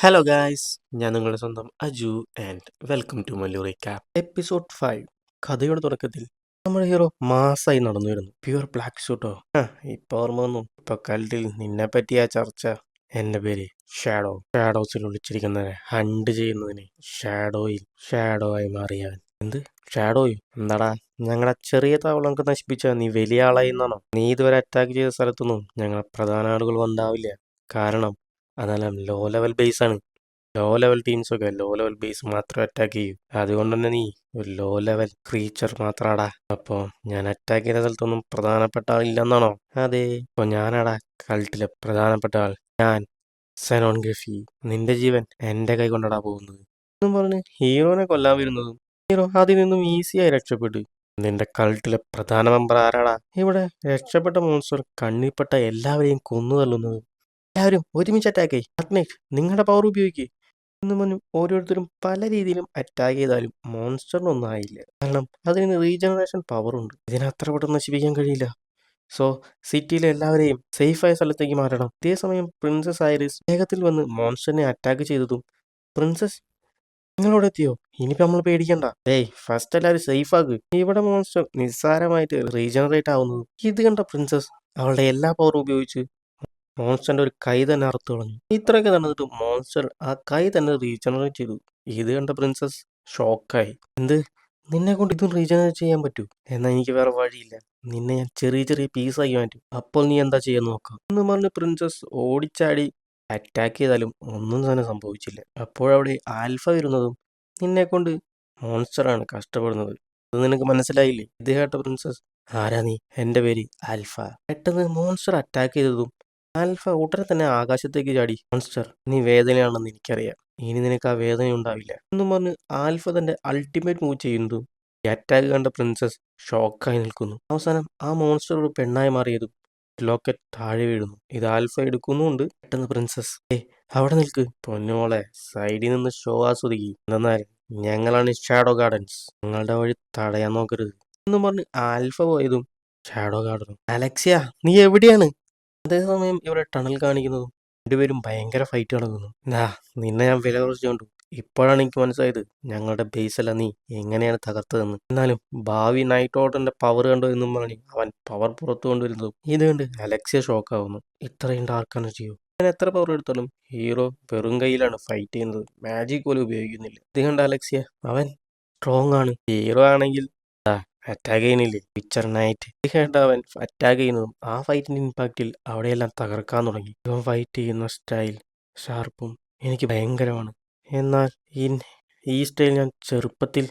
Hello guys, ഞാൻ നിങ്ങളുടെ സ്വന്തം Aju and welcome to Mallu recap. Episode 5. കഥയുടെ തുടക്കത്തിൽ നമ്മുടെ ഹീറോ മാസായി നടന്നു വരുന്നു. പ്യുവർ ബ്ലാക്ക് ഷൂട്ടോ. ഇപ്പൊ ഓർമ്മ വന്നു. ഇപ്പൊ കല്ലിൽ നിന്നെ പറ്റിയ ചർച്ച. എന്റെ പേര് ഷാഡോസിൽ ഒളിച്ചിരിക്കുന്നതിനെ ഹണ്ട് ചെയ്യുന്നതിന് ഷാഡോ ആയി മാറിയവൻ. എന്ത് ഷാഡോയോ? എന്താടാ, ഞങ്ങളുടെ ചെറിയ താവളമൊക്കെ നശിപ്പിച്ച നീ വലിയ ആളായി എന്നാണോ? നീ ഇതുവരെ അറ്റാക്ക് ചെയ്ത സ്ഥലത്തൊന്നും ഞങ്ങളെ പ്രധാന ആളുകൾ ഉണ്ടാവില്ല. കാരണം അതെല്ലാം ലോ ലെവൽ ബേസ് ആണ്. ലോ ലെവൽ ടീംസൊക്കെ ലോ ലെവൽ ബേസ് മാത്രമേ അറ്റാക്ക് ചെയ്യൂ. അതുകൊണ്ട് തന്നെ നീ ഒരു ലോ ലെവൽ ക്രീച്ചർ മാത്രാടാ. അപ്പോ ഞാൻ അറ്റാക്ക് ചെയ്ത സ്ഥലത്തൊന്നും പ്രധാനപ്പെട്ട ആളില്ലെന്നാണോ? അതെ, ഇപ്പൊ ഞാനാടാ കൾട്ടിലെ പ്രധാനപ്പെട്ട ആൾ. ഞാൻ സെനോൺ ഗഫി. നിന്റെ ജീവൻ എന്റെ കൈ കൊണ്ടടാ പോകുന്നത് എന്നും പറഞ്ഞ് ഹീറോനെ കൊല്ലാൻ വരുന്നതും ഹീറോ അതിൽ നിന്നും ഈസിയായി രക്ഷപ്പെട്ടു. നിന്റെ കൾട്ടിലെ പ്രധാന മെമ്പർ ആരാടാ? ഇവിടെ രക്ഷപ്പെട്ട മോൺസ്റ്റർ കണ്ണിൽപ്പെട്ട എല്ലാവരെയും കൊന്നു തള്ളുന്നത്. എല്ലാവരും ഒരുമിച്ച് അറ്റാക്ക് ചെയ്യ്. അഗ്നേറ്റ്, നിങ്ങളുടെ പവർ ഉപയോഗിക്കുക എന്ന് പറഞ്ഞു ഓരോരുത്തരും പല രീതിയിലും അറ്റാക്ക് ചെയ്താലും മോൺസ്റ്ററിനൊന്നും ആയില്ല. കാരണം അതിന് റീജനറേഷൻ പവർ ഉണ്ട്. ഇതിനത്ര പെട്ടെന്ന് നശിപ്പിക്കാൻ കഴിയില്ല. സോ സിറ്റിയിലെ എല്ലാവരെയും സേഫായ സ്ഥലത്തേക്ക് മാറ്റണം. അതേസമയം പ്രിൻസസ് ഐറിസ് വേഗത്തിൽ വന്ന് മോൺസ്റ്ററിനെ അറ്റാക്ക് ചെയ്തതും പ്രിൻസസ് നിങ്ങളോട് എത്തിയോ? ഇനിയിപ്പോ നമ്മൾ പേടിക്കണ്ട. ഫസ്റ്റ് എല്ലാവരും സേഫ് ആക്ക്. ഇവിടെ മോൺസ്റ്റർ നിസ്സാരമായിട്ട് റീജനറേറ്റ് ആവുന്നത് ഇത് കണ്ട പ്രിൻസസ് അവളുടെ എല്ലാ പവറും ഉപയോഗിച്ച് മോൺസ്റ്ററിന്റെ ഒരു കൈ തന്നെ അറുത്തു കളഞ്ഞു. ഇത്രയൊക്കെ നടന്നിട്ട് മോൺസ്റ്റർ ആ കൈ തന്നെ റീജനറേറ്റ് ചെയ്തു. ഇത് കണ്ട പ്രിൻസസ് ഷോക്കായി. എന്ത്, നിന്നെ കൊണ്ട് ഇതും റീജനറേറ്റ് ചെയ്യാൻ പറ്റൂ? എന്നാൽ എനിക്ക് വേറെ വഴിയില്ല. നിന്നെ ഞാൻ ചെറിയ ചെറിയ പീസാക്കി മാറ്റും. അപ്പോൾ നീ എന്താ ചെയ്യാൻ നോക്കാം എന്ന് പറഞ്ഞ് പ്രിൻസസ് ഓടിച്ചാടി അറ്റാക്ക് ചെയ്താലും ഒന്നും തന്നെ സംഭവിച്ചില്ല. അപ്പോഴവിടെ ആൽഫ വരുന്നതും നിന്നെ കൊണ്ട് മോൺസ്റ്ററാണ് കഷ്ടപ്പെടുന്നത്. അത് നിനക്ക് മനസ്സിലായില്ലേ? ഇത് കേട്ട പ്രിൻസസ്, ആരാ നീ? എന്റെ പേര് ആൽഫ. പെട്ടെന്ന് മോൺസ്റ്റർ അറ്റാക്ക് ചെയ്തതും ആൽഫ ഉടനെ തന്നെ ആകാശത്തേക്ക് ചാടി. മോൺസ്റ്റർ, നീ വേദനയാണെന്ന് എനിക്കറിയാം. ഇനി നിനക്ക് ആ വേദന ഉണ്ടാവില്ല എന്നും പറഞ്ഞ് ആൽഫ തന്റെ അൾട്ടിമേറ്റ് മൂവ് ചെയ്യുന്നതും ഈ അറ്റാക്ക് കണ്ട പ്രിൻസസ് ഷോക്കായി നിൽക്കുന്നു. അവസാനം ആ മോൺസ്റ്റർ ഒരു പെണ്ണായി മാറിയതും ലോക്കറ്റ് താഴെ വീഴുന്നു. ഇത് ആൽഫ എടുക്കുന്നുണ്ട്. പെട്ടെന്ന് പ്രിൻസസ്, അവിടെ നിൽക്ക് പൊന്നുമോളെ, സൈഡിൽ നിന്ന് ഷോ ആസ്വദിക്കുക. എന്നാൽ ഞങ്ങളാണ് ഷാഡോ ഗാർഡൻസ്, ഞങ്ങളുടെ വഴി തടയാൻ നോക്കരുത് എന്നും പറഞ്ഞ് ആൽഫ പോയതും ഷാഡോ ഗാർഡനും, അലക്സിയ നീ എവിടെയാണ്? അതേസമയം ഇവിടെ ടണൽ കാണിക്കുന്നതും രണ്ടുപേരും ഭയങ്കര ഫൈറ്റ് നടക്കുന്നു. നിന്നെ ഞാൻ വില കുറച്ച് കണ്ടു. ഇപ്പോഴാണ് എനിക്ക് മനസ്സിലായത് ഞങ്ങളുടെ ബേസല്ല നീ എങ്ങനെയാണ് തകർത്തതെന്ന്. എന്നാലും ഭാവി നൈറ്റ് ഓർഡറിന്റെ പവർ കണ്ടോ എന്നും പറഞ്ഞ് അവൻ പവർ പുറത്തു കൊണ്ടുവരുന്നതും ഇത് കണ്ട് അലക്സിയ ഷോക്കാവുന്നു. ഇത്രയും ഡാർക്ക് എനർജിയോ? ഞാൻ എത്ര പവർ എടുത്താലും ഹീറോ വെറും കയ്യിലാണ് ഫൈറ്റ് ചെയ്യുന്നത്. മാജിക് പോലും ഉപയോഗിക്കുന്നില്ല. ഇത് കണ്ട അലക്സിയ, അവൻ സ്ട്രോങ് ആണ്. ഹീറോ ആണെങ്കിൽ അറ്റാക്ക് ചെയ്യുന്നില്ലേ പിക്ചർ നൈറ്റ്. കേട്ട അവൻ അറ്റാക്ക് ചെയ്യുന്നതും ആ ഫൈറ്റിന്റെ ഇമ്പാക്റ്റിൽ അവിടെയെല്ലാം തകർക്കാൻ തുടങ്ങി. ഇവൻ ഫൈറ്റ് ചെയ്യുന്ന സ്റ്റൈൽ ഷാർപ്പും എനിക്ക് ഭയങ്കരമാണ്. എന്നാൽ ഈ സ്റ്റൈൽ ഞാൻ ചെറുപ്പത്തിൽ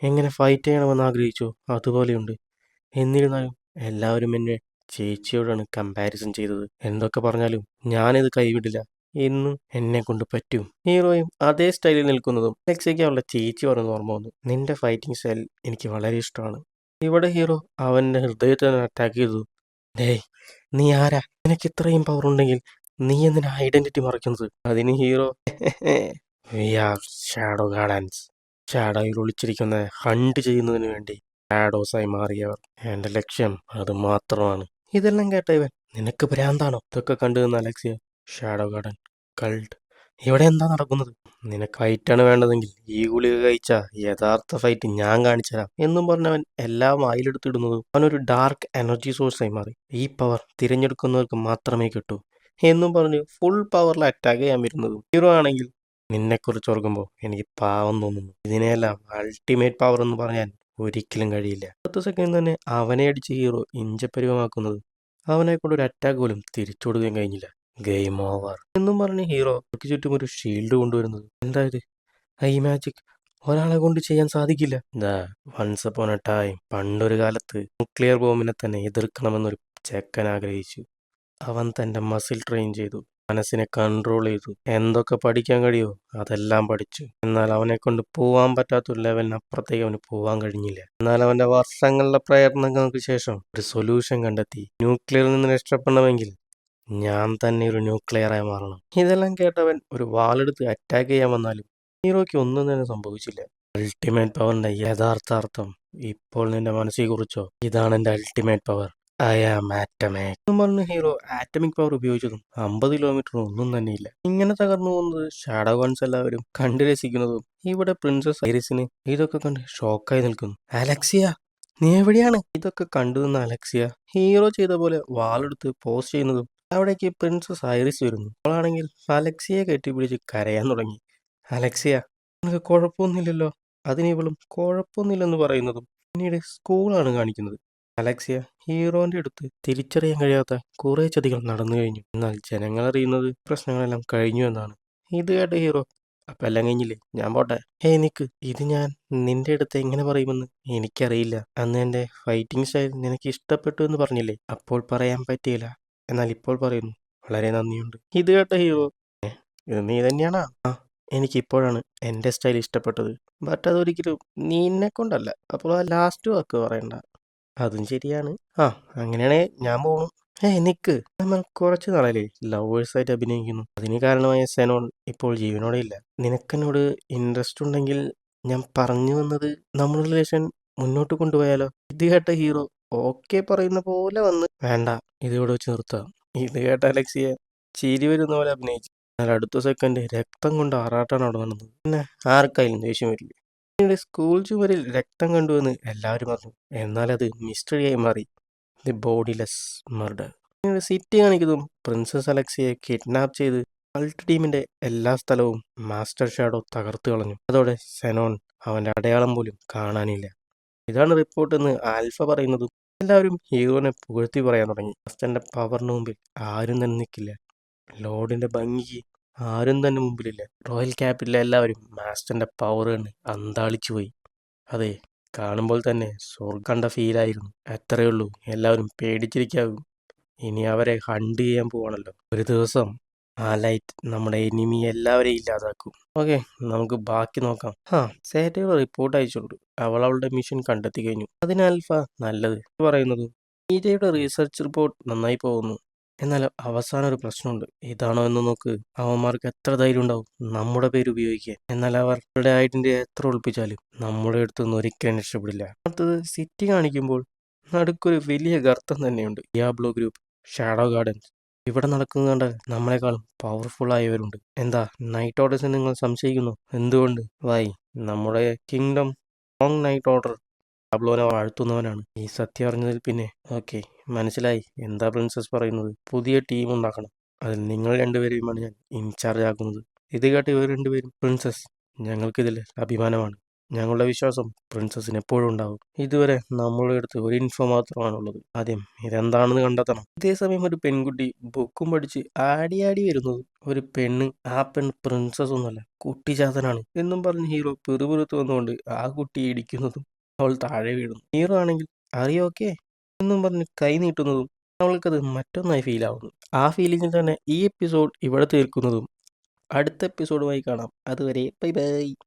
എങ്ങനെ ഫൈറ്റ് ചെയ്യണമെന്ന് ആഗ്രഹിച്ചോ അതുപോലെയുണ്ട്. എന്നിരുന്നാലും എല്ലാവരും എന്നെ ചേച്ചിയോടാണ് കമ്പാരിസൺ ചെയ്തത്. എന്തൊക്കെ പറഞ്ഞാലും ഞാനിത് കൈവിടില്ല. എന്നും എന്നെ കൊണ്ട് പറ്റും. ഹീറോയും അതേ സ്റ്റൈലിൽ നിൽക്കുന്നതും അലക്സയ്ക്ക് അവളുടെ ചേച്ചി പറഞ്ഞ ഓർമ്മ വന്നു. നിന്റെ ഫൈറ്റിംഗ് സ്റ്റൈൽ എനിക്ക് വളരെ ഇഷ്ടമാണ്. ഇവിടെ ഹീറോ അവന്റെ ഹൃദയത്തെ അറ്റാക്ക് ചെയ്തു. നീ ആരാ? നിനക്ക് ഇത്രയും പവർ ഉണ്ടെങ്കിൽ നീ എന്തിനാ ഐഡന്റിറ്റി മറയ്ക്കുന്നത്? അതിന് hero we are shadow gardens. ഷാഡോയിൽ ഒളിച്ചിരിക്കുന്ന ഹണ്ട് ചെയ്യുന്നതിന് വേണ്ടി ഷാഡോസായി മാറിയവർ. എന്റെ ലക്ഷ്യം അത് മാത്രമാണ്. ഇതെല്ലാം കേട്ട ഇവൻ, നിനക്ക് ഭ്രാന്താണോ? ഇതൊക്കെ കണ്ടു നിന്ന അലക്സിയ, ഷാഡോ ഗാർഡൻ കൾട്ട്, ഇവിടെ എന്താ നടക്കുന്നത്? നിനക്ക് ഫൈറ്റാണ് വേണ്ടതെങ്കിൽ ഈ ഗുളിക കഴിച്ച യഥാർത്ഥ ഫൈറ്റ് ഞാൻ കാണിച്ചുതരാം എന്നും പറഞ്ഞവൻ എല്ലാം വായിലെടുത്തിടുന്നതും അവനൊരു ഡാർക്ക് എനർജി സോഴ്സായി മാറി. ഈ പവർ തിരഞ്ഞെടുക്കുന്നവർക്ക് മാത്രമേ കിട്ടൂ എന്നും പറഞ്ഞ് ഫുൾ പവറിൽ അറ്റാക്ക് ചെയ്യാൻ വരുന്നതും ഹീറോ ആണെങ്കിൽ, നിന്നെക്കുറിച്ച് ഓർക്കുമ്പോൾ എനിക്ക് പാവം തോന്നുന്നു. ഇതിനെല്ലാം അൾട്ടിമേറ്റ് പവർ എന്ന് പറയാൻ ഒരിക്കലും കഴിയില്ല. 10 സെക്കൻഡ് തന്നെ അവനെ അടിച്ച് ഹീറോ ഇഞ്ചപ്പരിവമാക്കുന്നത് അവനെ കൊണ്ട് ഒരു അറ്റാക്ക് പോലും തിരിച്ചു കൊടുക്കാൻ കഴിഞ്ഞില്ല. ഗെയിം ഓവർ എന്നും പറഞ്ഞ് ഹീറോ ചുറ്റും ഒരു ഷീൽഡ് കൊണ്ടുവരുന്നത്. എന്തായത്? ഈ മാജിക് ഒരാളെ കൊണ്ട് ചെയ്യാൻ സാധിക്കില്ല. വൺസ് അപ്പോൺ എ ടൈം, പണ്ടൊരു കാലത്ത് ന്യൂക്ലിയർ ബോംബിനെ തന്നെ എതിർക്കണമെന്നൊരു ചെക്കൻ ആഗ്രഹിച്ചു. അവൻ തന്റെ മസിൽ ട്രെയിൻ ചെയ്തു, മനസ്സിനെ കൺട്രോൾ ചെയ്തു. എന്തൊക്കെ പഠിക്കാൻ കഴിയോ അതെല്ലാം പഠിച്ചു. എന്നാൽ അവനെ കൊണ്ട് പോവാൻ പറ്റാത്തൊരു ലെവലിനപ്പുറത്തേക്ക് അവന് പോവാൻ കഴിഞ്ഞില്ല. എന്നാൽ അവന്റെ വർഷങ്ങളുടെ പ്രയത്നങ്ങൾക്ക് ശേഷം ഒരു സൊല്യൂഷൻ കണ്ടെത്തി. ന്യൂക്ലിയറിൽ നിന്ന് രക്ഷപ്പെടണമെങ്കിൽ ഞാൻ തന്നെ ഒരു ന്യൂക്ലിയറായി മാറണം. ഇതെല്ലാം കേട്ടവൻ ഒരു വാളെടുത്ത് അറ്റാക്ക് ചെയ്യാൻ വന്നാലും ഹീറോയ്ക്ക് ഒന്നും തന്നെ സംഭവിച്ചില്ല. അൾട്ടിമേറ്റ് പവറിന്റെ യഥാർത്ഥ അർത്ഥം ഇപ്പോൾ നിന്റെ മനസ്സിൽ കുറിച്ചോ? ഇതാണ് എന്റെ ultimate power. I am atomic എന്നും പറഞ്ഞ ഹീറോ ആറ്റമിക് പവർ ഉപയോഗിച്ചതും 50 കിലോമീറ്റർ ഒന്നും തന്നെയില്ല. ഇങ്ങനെ തകർന്നു പോകുന്നത് ഷാഡോ ഗൺസ് എല്ലാവരും കണ്ടു രസിക്കുന്നതും ഇവിടെ പ്രിൻസസ് ഐറിസിന് ഇതൊക്കെ കണ്ട് ഷോക്കായി നിൽക്കുന്നു. അലക്സിയ, നീ എവിടെയാണ്? ഇതൊക്കെ കണ്ടു നിന്ന അലക്സിയ ഹീറോ ചെയ്ത പോലെ വാളെടുത്ത് പോസ്റ്റ് ചെയ്യുന്നതും അവിടേക്ക് പ്രിൻസസ് ഐറിസ് വരുന്നു. അവളാണെങ്കിൽ അലക്സിയെ കെട്ടിപ്പിടിച്ച് കരയാൻ തുടങ്ങി. അലക്സിയ, നിനക്ക് കുഴപ്പമൊന്നുമില്ലല്ലോ? അതിന് ഇവളും കുഴപ്പമൊന്നുമില്ലെന്ന് പറയുന്നതും പിന്നീട് സ്കൂളാണ് കാണിക്കുന്നത്. അലക്സിയ ഹീറോന്റെ അടുത്ത് തിരിച്ചറിയാൻ കഴിയാത്ത കുറെ ചതികൾ നടന്നു കഴിഞ്ഞു. എന്നാൽ ജനങ്ങൾ അറിയുന്നത് പ്രശ്നങ്ങളെല്ലാം കഴിഞ്ഞു എന്നാണ്. ഇത് കേട്ട ഹീറോ, അപ്പൊ എല്ലാം കഴിഞ്ഞില്ലേ, ഞാൻ പോട്ടെ. ഹേയ് നിക്ക്, ഇത് ഞാൻ നിന്റെ അടുത്ത് എങ്ങനെ പറയുമെന്ന് എനിക്കറിയില്ല. അന്ന് എന്റെ ഫൈറ്റിംഗ് സ്റ്റൈൽ നിനക്ക് ഇഷ്ടപ്പെട്ടു എന്ന് പറഞ്ഞില്ലേ, അപ്പോൾ പറയാൻ പറ്റിയില്ല. എന്നാൽ ഇപ്പോൾ പറയുന്നു, വളരെ നന്ദിയുണ്ട്. ഇത് കേട്ട ഹീറോ, ഇത് നീ തന്നെയാണാ? ആ, എനിക്കിപ്പോഴാണ് എന്റെ സ്റ്റൈൽ ഇഷ്ടപ്പെട്ടത്. ബട്ട് അതൊരിക്കലും നിന്നെ കൊണ്ടല്ല. അപ്പോൾ ആ ലാസ്റ്റ് വാക്ക് പറയണ്ട. അതും ശരിയാണ്. ആ, അങ്ങനെയാണേ ഞാൻ പോണു. നിക്ക്, നമ്മൾ കുറച്ച് നാളല്ലേ ലവേഴ്സായിട്ട് അഭിനയിക്കുന്നു. അതിന് കാരണമായ സെനോൺ ഇപ്പോൾ ജീവനോടെ ഇല്ല. നിനക്കെന്നോട് ഇൻട്രസ്റ്റ് ഉണ്ടെങ്കിൽ ഞാൻ പറഞ്ഞു വന്നത് നമ്മുടെ റിലേഷൻ മുന്നോട്ട് കൊണ്ടുപോയാലോ? ഇത് കേട്ട ഹീറോ ഓക്കെ പറയുന്ന പോലെ വന്ന്, വേണ്ട, ഇതിവിടെ വെച്ച് നിർത്താം. ഇത് കേട്ട അലക്സിയെ ചിരി വരുന്ന പോലെ അഭിനയിച്ചു. എന്നാൽ അടുത്ത സെക്കൻഡ് രക്തം കൊണ്ട് ആറാട്ടാണ് അവിടെ നടന്നത്. പിന്നെ ആർക്കായാലും ദേഷ്യം വരില്ലേ? പിന്നീട് സ്കൂൾ ചുവരിൽ രക്തം കണ്ടുവെന്ന് എല്ലാവരും പറഞ്ഞു. എന്നാൽ അത് മിസ്റ്ററിയായി മാറി. The bodiless murder. പിന്നീട് സിറ്റി കാണിക്കുന്നതും പ്രിൻസസ് അലക്സിയെ കിഡ്നാപ്പ് ചെയ്ത് കൾട്ട് ടീമിന്റെ എല്ലാ സ്ഥലവും മാസ്റ്റർ ഷാഡോ തകർത്തു കളഞ്ഞു. അതോടെ സെനോൺ അവന്റെ അടയാളം പോലും കാണാനില്ല. ഇതാണ് റിപ്പോർട്ട് എന്ന് ആൽഫ പറയുന്നതും എല്ലാവരും ഹീറോനെ പുകഴ്ത്തി പറയാൻ തുടങ്ങി. മാസ്റ്ററിന്റെ പവറിന് മുമ്പിൽ ആരും തന്നെ നിൽക്കില്ല. ലോർഡിന്റെ ഭംഗിക്ക് ആരും തന്നെ മുമ്പിലില്ല. റോയൽ ക്യാപിറ്റലിലെ എല്ലാവരും മാസ്റ്ററിന്റെ പവർ കണ്ട് അന്താളിച്ചു പോയി. അതെ, കാണുമ്പോൾ തന്നെ സ്വർഗം കണ്ട ഫീലായിരുന്നു. അത്രയേ ഉള്ളൂ, എല്ലാവരും പേടിച്ചിരിക്കാവും. ഇനി അവരെ ഹണ്ട് ചെയ്യാൻ പോവാണല്ലോ. ഒരു ദിവസം ആ ലൈറ്റ് നമ്മുടെ എനിമി എല്ലാവരെയും ഇല്ലാതാക്കും. ഓക്കെ, നമുക്ക് ബാക്കി നോക്കാം. സേറ്റയുടെ റിപ്പോർട്ട് അയച്ചിട്ടുണ്ട്. അവൾ അവളുടെ മിഷൻ കണ്ടെത്തി കഴിഞ്ഞു. അതിന് ആൽഫ നല്ലത് പറയുന്നത്. ഈറ്റയുടെ റീസർച്ച് റിപ്പോർട്ട് നന്നായി പോകുന്നു. എന്നാൽ അവസാനം ഒരു പ്രശ്നമുണ്ട്. ഇതാണോ എന്ന് നോക്ക്. അവന്മാർക്ക് എത്ര ധൈര്യം ഉണ്ടാവും നമ്മുടെ പേര് ഉപയോഗിക്കാൻ? എന്നാൽ അവരുടെ ഐഡന്റിറ്റി എത്ര ഒളിപ്പിച്ചാലും നമ്മുടെ അടുത്തൊന്നും ഒരിക്കലും രക്ഷപ്പെടില്ല. അടുത്തത് സിറ്റി കാണിക്കുമ്പോൾ നടുക്കൊരു വലിയ ഗർത്തം തന്നെയുണ്ട്. ഡിയാബ്ലോ ഗ്രൂപ്പ്, ഷാഡോ ഗാർഡൻസ്, ഇവിടെ നടക്കുന്നത് കണ്ടാൽ നമ്മളെക്കാളും പവർഫുൾ ആയവരുണ്ട്. എന്താ നൈറ്റ് ഓർഡേഴ്സിനെ നിങ്ങൾ സംശയിക്കുന്നു? എന്തുകൊണ്ട്? വൈ, നമ്മുടെ കിങ്ഡം സ്ട്രോങ് നൈറ്റ് ഓർഡർ ഡിയാബ്ലോനെ വാഴ്ത്തുന്നവനാണ്. ഈ സത്യം അറിഞ്ഞതിൽ പിന്നെ ഓക്കെ, മനസ്സിലായി എന്താ പ്രിൻസസ് പറയുന്നത്. പുതിയ ടീം ഉണ്ടാക്കണം. അതിൽ നിങ്ങൾ രണ്ടുപേരെയുമാണ് ഞാൻ ഇൻചാർജ് ആക്കുന്നത്. ഇത് കേട്ട് ഇവർ രണ്ടുപേരും, പ്രിൻസസ്, ഞങ്ങൾക്കിതിൽ അഭിമാനമാണ്. ഞങ്ങളുടെ വിശ്വാസം പ്രിൻസസിന് എപ്പോഴും ഉണ്ടാവും. ഇതുവരെ നമ്മളുടെ അടുത്ത് ഒരു ഇൻഫോ മാത്രമാണുള്ളത്. ആദ്യം ഇതെന്താണെന്ന് കണ്ടെത്തണം. ഇതേസമയം ഒരു പെൺകുട്ടി ബുക്കും പഠിച്ച് ആടി ആടി വരുന്നത് ഒരു പെണ്ണ്. ആ പെണ്ണ് പ്രിൻസസ് ഒന്നുമല്ല, കുട്ടിച്ചാത്തനാണ് എന്നും പറഞ്ഞ് ഹീറോ പിറുപിറുത്ത് വന്നുകൊണ്ട് ആ കുട്ടിയെ ഇടിക്കുന്നതും അവൾ താഴെ വീഴുന്നു. ഹീറോ ആണെങ്കിൽ അറിയോക്കെ എന്നും പറഞ്ഞ് കൈ നീട്ടുന്നതും അവൾക്കത് മറ്റൊന്നായി ഫീൽ ആവുന്നു. ആ ഫീലിംഗിൽ തന്നെ ഈ എപ്പിസോഡ് ഇവിടെ തീർക്കുന്നതും അടുത്ത എപ്പിസോഡുമായി കാണാം. അതുവരെ ബൈ ബൈ.